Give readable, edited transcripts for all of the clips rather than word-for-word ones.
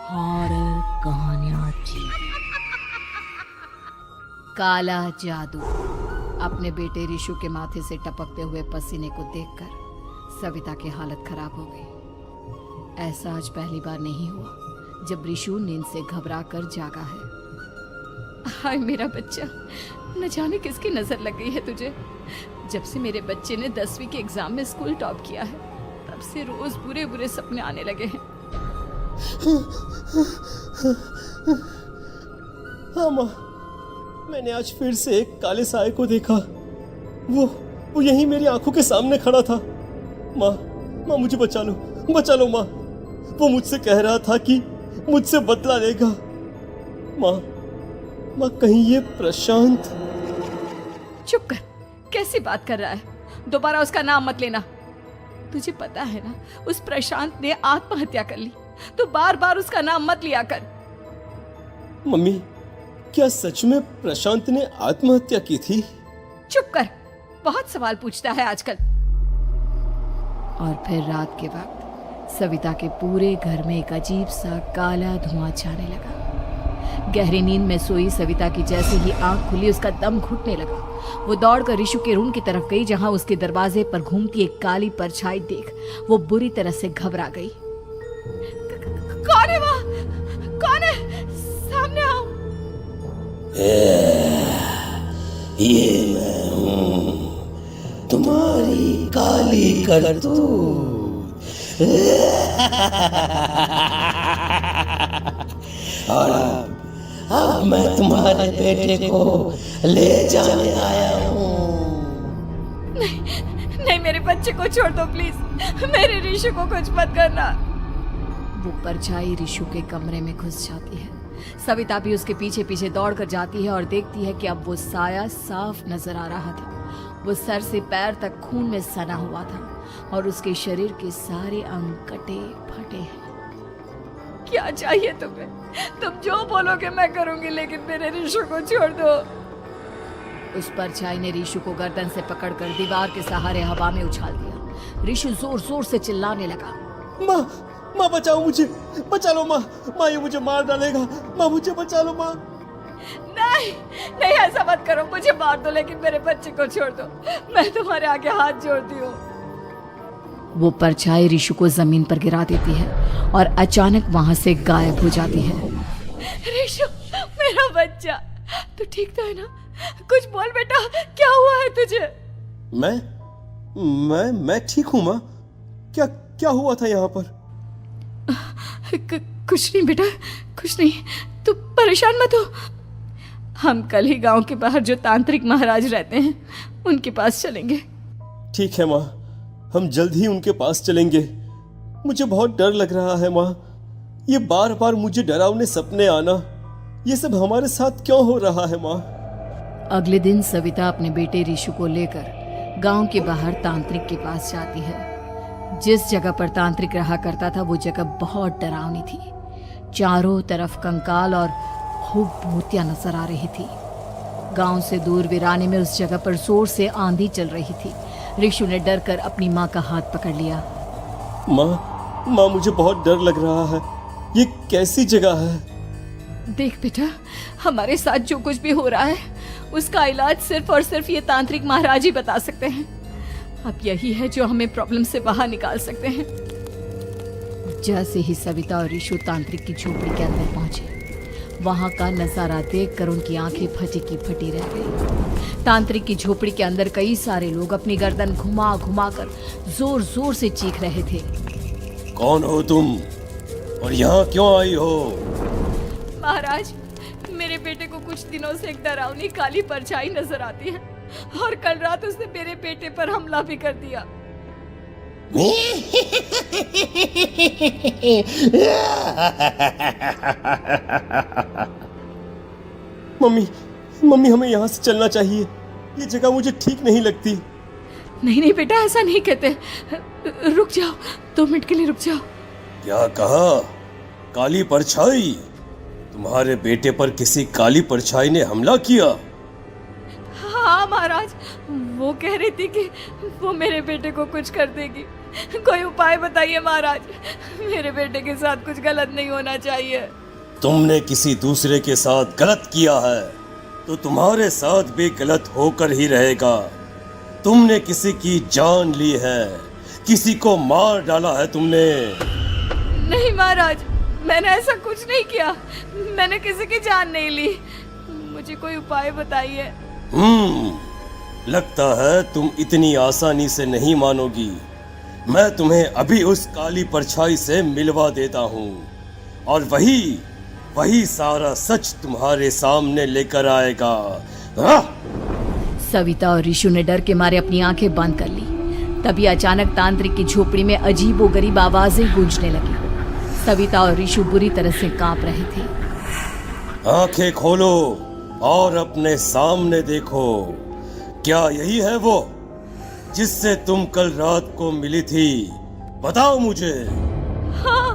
Horror कहानियां थी। काला जादू। अपने बेटे रिशु के माथे से टपकते हुए पसीने को देखकर सविता की हालत खराब हो गई। ऐसा आज पहली बार नहीं हुआ जब रिशु नींद से घबरा कर जागा है। हाय मेरा बच्चा, न जाने किसकी नजर लग गई है तुझे। जब से मेरे बच्चे ने 10वीं के एग्जाम में स्कूल टॉप किया है तब से रोज बुरे बुरे सपने आने लगे हैं। हाँ माँ, मैंने आज फिर से एक काले साए को देखा। वो यहीं मेरी आंखों के सामने खड़ा था। माँ मुझे बचा लो माँ। वो मुझसे कह रहा था कि मुझसे बदला लेगा। माँ कहीं ये प्रशांत। चुप कर, कैसी बात कर रहा है? दोबारा उसका नाम मत लेना। तुझे पता है ना, उस प्रशांत ने आत्महत्या कर ली, तो बार बार उसका नाम मत लिया कर। मम्मी, क्या सच में प्रशांत ने आत्महत्या की थी? चुप कर, बहुत सवाल पूछता है आजकल। और फिर रात के वक्त सविता के पूरे घर में एक अजीब सा काला धुआं छाने लगा। गहरी नींद में सोई सविता की जैसे ही आंख खुली उसका दम घुटने लगा। वो दौड़कर रिशु के रूम की तरफ गई जहां उसके दरवाजे पर घूमती एक काली परछाई देख वो बुरी तरह से घबरा गई। कौन है वहाँ? कौन है? सामने आओ। ये मैं हूँ, तुम्हारी काली करतूत। और अब मैं तुम्हारे बेटे को ले जाने आया हूँ। नहीं, मेरे बच्चे को छोड़ दो प्लीज। मेरे रिशु को कुछ मत करना। वो परछाई रिशु के कमरे में घुस जाती है। सविता भी उसके पीछे पीछे दौड़ कर जाती है और देखती है कि अब वो साया साफ नजर आ रहा था। वो सर से पैर तक खून में सना हुआ था और उसके शरीर के सारे अंग कटे फटे हैं। क्या चाहिए तुम्हें? तुम जो बोलोगे मैं करूंगी, लेकिन मेरे रिशु को छोड़ दो। उस परछाई ने रिशु को गर्दन से पकड़कर दीवार के सहारे हवा में उछाल दिया। रिशु जोर जोर से चिल्लाने लगा। माँ बचाओ मुझे, बचा लो माँ। ये मुझे मार डालेगा। माँ मुझे बचा लो माँ। नहीं, ऐसा मत करो। मुझे मार दो लेकिन मेरे बच्चे को छोड़ दो। मैं तुम्हारे आगे हाथ जोड़ती हूँ। वो परछाई रिशु को जमीन पर गिरा देती है और अचानक वहां से गायब हो जाती है। रिशु, मेरा बच्चा, तू ठीक तो है ना? कुछ बोल बेटा, क्या हुआ है तुझे? मैं ठीक हूँ माँ। क्या हुआ था यहाँ पर? कुछ नहीं बेटा, कुछ नहीं। तू परेशान मत हो। हम कल ही गांव के बाहर जो तांत्रिक महाराज रहते हैं उनके पास चलेंगे। ठीक है माँ, हम जल्द ही उनके पास चलेंगे। मुझे बहुत डर लग रहा है माँ। ये बार बार मुझे डरावने सपने आना, ये सब हमारे साथ क्यों हो रहा है माँ? अगले दिन सविता अपने बेटे रिशु को लेकर गांव के बाहर तांत्रिक के पास जाती है। जिस जगह पर तांत्रिक रहा करता था वो जगह बहुत डरावनी थी। चारों तरफ कंकाल और खूब भूतियां नजर आ रही थी। गांव से दूर वीराने में उस जगह पर जोर से आंधी चल रही थी। रिशु ने डर कर अपनी माँ का हाथ पकड़ लिया। माँ मुझे बहुत डर लग रहा है। ये कैसी जगह है? देख बेटा, हमारे साथ जो कुछ भी हो रहा है उसका इलाज सिर्फ और सिर्फ ये तांत्रिक महाराज ही बता सकते हैं। अब यही है जो हमें प्रॉब्लम से बाहर निकाल सकते हैं। जैसे ही सविता और रिशु तांत्रिक की झोपड़ी के अंदर पहुंचे, वहां का नजारा देखकर उनकी आंखें फटी की फटी रह गई। तांत्रिक की झोपड़ी के अंदर कई सारे लोग अपनी गर्दन घुमा घुमा कर जोर जोर से चीख रहे थे। कौन हो तुम और यहाँ क्यों आई हो? महाराज, मेरे बेटे को कुछ दिनों से एक डरावनी काली परछाई नजर आती है और कल रात उसने मेरे बेटे पर हमला भी कर दिया। मम्मी हमें यहाँ से चलना चाहिए। ये जगह मुझे ठीक नहीं लगती। नहीं बेटा, ऐसा नहीं कहते। रुक जाओ, 2 मिनट के लिए रुक जाओ। क्या कहा? काली परछाई? तुम्हारे बेटे पर किसी काली परछाई ने हमला किया? हाँ महाराज, वो कह रही थी कि वो मेरे बेटे को कुछ कर देगी, कोई उपाय बताइए महाराज। मेरे बेटे के साथ कुछ गलत नहीं होना चाहिए। तुमने किसी दूसरे के साथ गलत किया है तो तुम्हारे साथ भी गलत होकर ही रहेगा। तुमने किसी की जान ली है, किसी को मार डाला है तुमने। नहीं महाराज, मैंने ऐसा कुछ नहीं किया। मैंने किसी की जान नहीं ली। मुझे कोई उपाय बताइए। लगता है तुम इतनी आसानी से नहीं मानोगी। मैं तुम्हें अभी उस काली परछाई से मिलवा देता हूँ और वही सारा सच तुम्हारे सामने लेकर आएगा। सविता और ऋषु ने डर के मारे अपनी आंखें बंद कर ली। तभी अचानक तांत्रिक की झोपड़ी में अजीबोगरीब आवाजें गूंजने लगी। सविता और ऋषु बुरी तरह से कांप रहे थे। आंखें खोलो और अपने सामने देखो। क्या यही है वो जिससे तुम कल रात को मिली थी? बताओ मुझे। हाँ,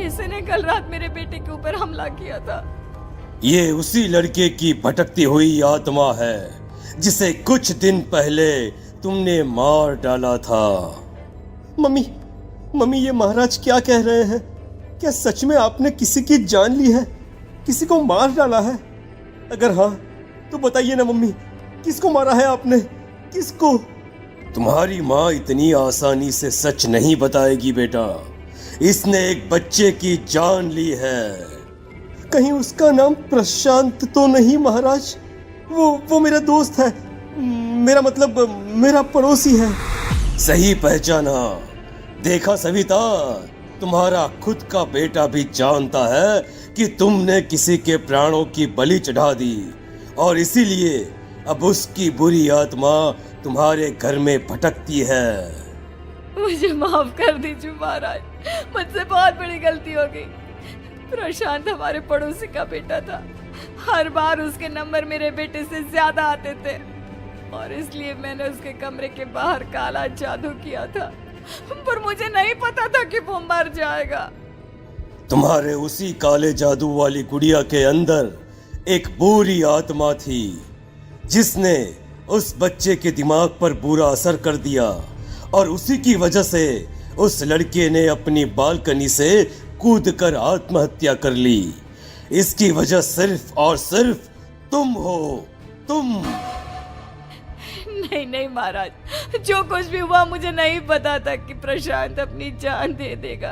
इसने कल रात मेरे बेटे के ऊपर हमला किया था। ये उसी लड़के की भटकती हुई आत्मा है जिसे कुछ दिन पहले तुमने मार डाला था। मम्मी ये महाराज क्या कह रहे हैं? क्या सच में आपने किसी की जान ली है, किसी को मार डाला है? अगर हाँ तो बताइए ना मम्मी, किसको मारा है आपने? किसको? तुम्हारी माँ इतनी आसानी से सच नहीं बताएगी बेटा। इसने एक बच्चे की जान ली है। कहीं उसका नाम प्रशांत तो नहीं महाराज? वो मेरा दोस्त है, मेरा मतलब मेरा पड़ोसी है। सही पहचाना। देखा सविता, तुम्हारा खुद का बेटा भी जानता है कि तुमने किसी के प्राणों की बलि चढ़ा दी और इसीलिए अब उसकी बुरी आत्मा तुम्हारे घर में भटकती है। मुझे माफ कर दीजिए महाराज, मुझसे बहुत बड़ी गलती हो गई। प्रशांत हमारे पड़ोसी का बेटा था। हर बार उसके नंबर मेरे बेटे से ज्यादा आते थे और इसलिए मैंने उसके कमरे के बाहर काला जादू किया था, पर मुझे नहीं पता था कि वो मर जाएगा। तुम्हारे उसी काले जादू वाली गुड़िया के अंदर एक बुरी आत्मा थी जिसने उस बच्चे के दिमाग पर बुरा असर कर दिया और उसी की वजह से उस लड़के ने अपनी बालकनी से कूदकर आत्महत्या कर ली। इसकी वजह सिर्फ और सिर्फ तुम हो, तुम। नहीं महाराज, जो कुछ भी हुआ मुझे नहीं पता था कि प्रशांत अपनी जान दे देगा।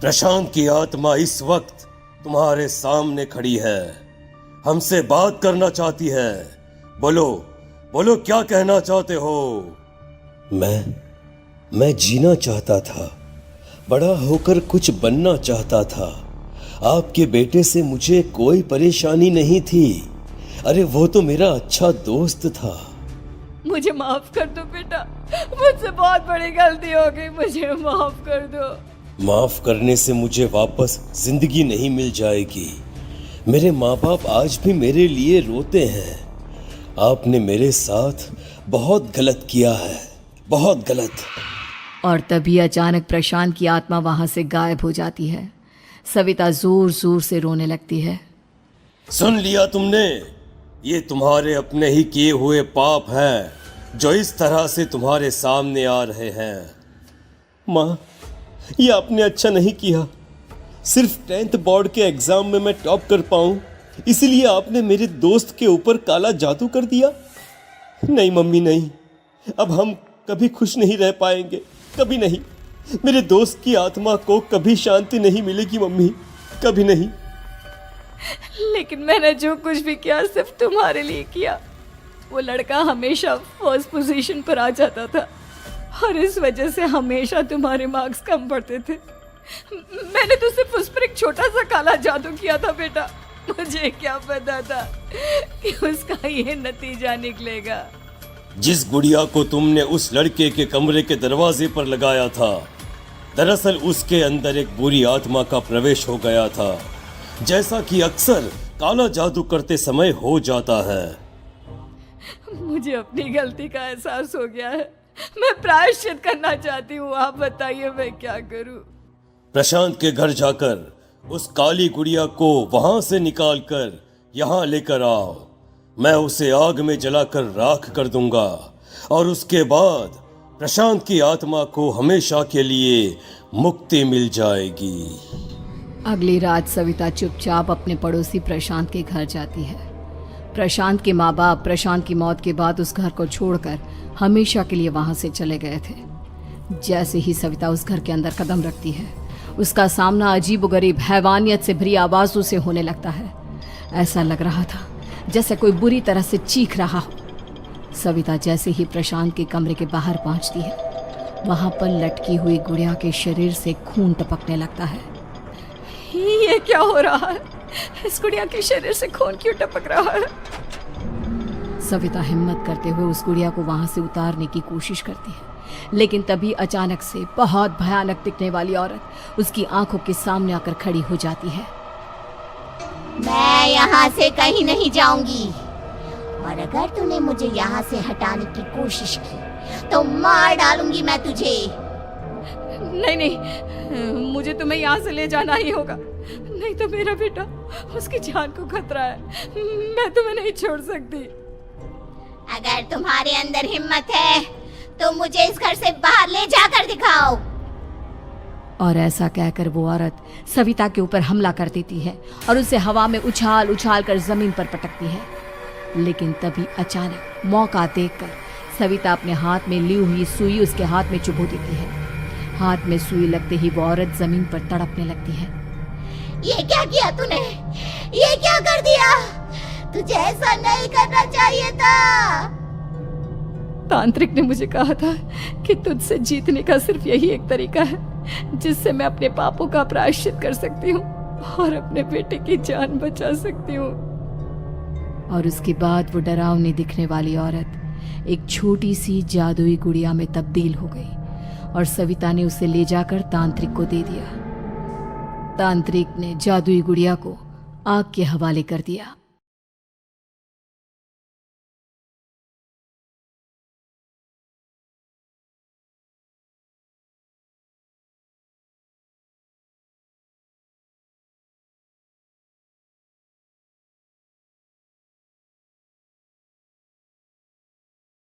प्रशांत की आत्मा इस वक्त तुम्हारे सामने खड़ी है, हमसे बात करना चाहती है। बोलो क्या कहना चाहते हो? मैं जीना चाहता था, बड़ा होकर कुछ बनना चाहता था। आपके बेटे से मुझे कोई परेशानी नहीं थी। अरे वो तो मेरा अच्छा दोस्त था। मुझे माफ कर दो बेटा, मुझसे बहुत बड़ी गलती हो गई, मुझे माफ कर दो। माफ करने से मुझे वापस जिंदगी नहीं मिल जाएगी। मेरे माँ बाप आज भी मेरे लिए रोते हैं। आपने मेरे साथ बहुत गलत किया है, बहुत गलत। और तभी अचानक प्रशांत की आत्मा वहां से गायब हो जाती है। सविता जोर जोर से रोने लगती है। सुन लिया तुमने? ये तुम्हारे अपने ही किए हुए पाप हैं जो इस तरह से तुम्हारे सामने आ रहे हैं। माँ, ये आपने अच्छा नहीं किया। सिर्फ 10th बोर्ड के एग्जाम में मैं टॉप कर पाऊं, इसीलिए आपने मेरे दोस्त के ऊपर काला जादू कर दिया। नहीं मम्मी, नहीं, अब हम कभी खुश नहीं रह पाएंगे, कभी नहीं। मेरे दोस्त की आत्मा को कभी शांति नहीं मिलेगी मम्मी, कभी नहीं। लेकिन मैंने जो कुछ भी किया सिर्फ तुम्हारे लिए किया। वो लड़का हमेशा फर्स्ट पोजीशन पर आ जाता था और इस वजह से हमेशा तुम्हारे मार्क्स कम पड़ते थे। मैंने तो सिर्फ उस पर एक छोटा सा काला जादू किया था बेटा। मुझे क्या पता था कि उसका ये नतीजा निकलेगा। जिस गुड़िया को तुमने उस लड़के के कमरे के दरवाजे पर लगाया था, दरअसल उसके अंदर एक बुरी आत्मा का प्रवेश हो गया था, जैसा कि अक्सर काला जादू करते समय हो जाता है। मुझे अपनी गलती का एहसास हो गया है। मैं प्रायश्चित करना चाहती हूँ। आप बताइए मैं क्या करूँ? प्रशांत के घर जाकर उस काली गुड़िया को वहां से निकालकर यहाँ लेकर आओ। मैं उसे आग में जलाकर राख कर दूंगा और उसके बाद प्रशांत की आत्मा को हमेशा के लिए मुक्ति मिल जाएगी। अगली रात सविता चुपचाप अपने पड़ोसी प्रशांत के घर जाती है। प्रशांत के माँ बाप प्रशांत की मौत के बाद उस घर को छोड़कर हमेशा के लिए वहां से चले गए थे। जैसे ही सविता उस घर के अंदर कदम रखती है, उसका सामना अजीबोगरीब हैवानियत से भरी आवाजों से होने लगता है। ऐसा लग रहा था जैसे कोई बुरी तरह से चीख रहा हो। सविता जैसे ही प्रशांत के कमरे के बाहर पहुंचती है, वहां पर लटकी हुई गुड़िया के शरीर से खून टपकने लगता है। ये क्या हो रहा है? इस गुड़िया के शरीर से खून क्यों टपक रहा है? सविता हिम्मत करते हुए उस गुड़िया को वहां से उतारने की कोशिश करती है, लेकिन तभी अचानक से बहुत भयानक दिखने वाली औरत उसकी आंखों के सामने आकर खड़ी हो जाती है। मैं यहाँ से कहीं नहीं जाऊंगी, और अगर तूने मुझे यहाँ से हटाने की कोशिश की तो मार डालूंगी मैं तुझे। नहीं नहीं, मुझे तुम्हें यहाँ से ले जाना ही होगा, नहीं तो मेरा बेटा, उसकी जान को खतरा है। मैं तुम्हें नहीं छोड़ सकती। अगर तुम्हारे अंदर हिम्मत है तो मुझे इस घर से बाहर ले जाकर दिखाओ। और ऐसा कहकर वो औरत सविता के ऊपर हमला कर देती है और उसे हवा में उछाल उछाल कर जमीन पर पटकती है। लेकिन तभी अचानक मौका देखकर सविता अपने हाथ में ली हुई सुई उसके हाथ में चुभो देती है। हाथ में सुई लगते ही वो औरत जमीन पर तड़पने लगती है। ये क्या किया तूने? ये क्या कर दिया? तुझे ऐसा नहीं करना चाहिए था। तांत्रिक ने मुझे कहा था कि तुझसे जीतने का सिर्फ यही एक तरीका है जिससे मैं अपने पापों का प्रायश्चित कर सकती हूँ और अपने बेटे की जान बचा सकती हूँ। और उसके बाद वो डरावनी दिखने वाली औरत एक छोटी सी जादुई गुड़िया में तब्दील हो गई और सविता ने उसे ले जाकर तांत्रिक को दे दिया। तांत्रिक ने जादुई गुड़िया को आग के हवाले कर दिया।